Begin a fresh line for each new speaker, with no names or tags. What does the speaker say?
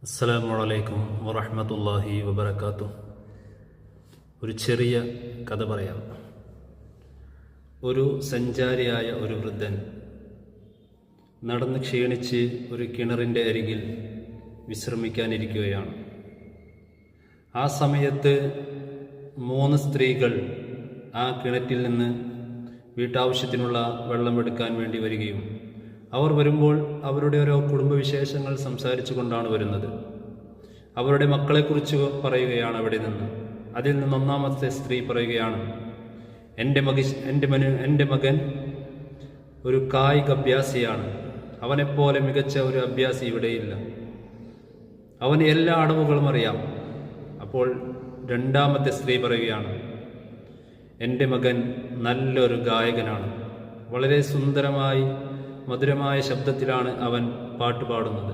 അസ്സലാമു അലൈക്കും വറഹ്മത്തുള്ളാഹി വബറകാതുഹു. ഒരു ചെറിയ കഥ പറയാം. ഒരു സഞ്ചാരിയായ ഒരു വൃദ്ധൻ നടന്ന് ക്ഷീണിച്ച് ഒരു കിണറിൻ്റെ അരികിൽ വിശ്രമിക്കാനിരിക്കുകയാണ്. ആ സമയത്ത് 3 സ്ത്രീകൾ ആ കിണറ്റിൽ നിന്ന് വീട്ടാവശ്യത്തിനുള്ള വെള്ളമെടുക്കാൻ വേണ്ടി വരികയും അവർ വരുമ്പോൾ അവരുടെ ഓരോ കുടുംബവിശേഷങ്ങൾ സംസാരിച്ചു കൊണ്ടാണ് വരുന്നത്. അവരുടെ മക്കളെക്കുറിച്ച് പറയുകയാണ് അവിടെ നിന്ന്. അതിൽ നിന്ന് 1-ാമത്തെ സ്ത്രീ പറയുകയാണ്, എൻ്റെ മകൻ ഒരു കായിക അഭ്യാസിയാണ്, അവനെപ്പോലെ മികച്ച ഒരു അഭ്യാസി ഇവിടെയില്ല, അവന് എല്ലാ അടവുകളും അറിയാം. അപ്പോൾ 2-ാമത്തെ സ്ത്രീ പറയുകയാണ്, എൻ്റെ മകൻ നല്ലൊരു ഗായകനാണ്, വളരെ സുന്ദരമായി മധുരമായ ശബ്ദത്തിലാണ് അവൻ പാട്ടുപാടുന്നത്.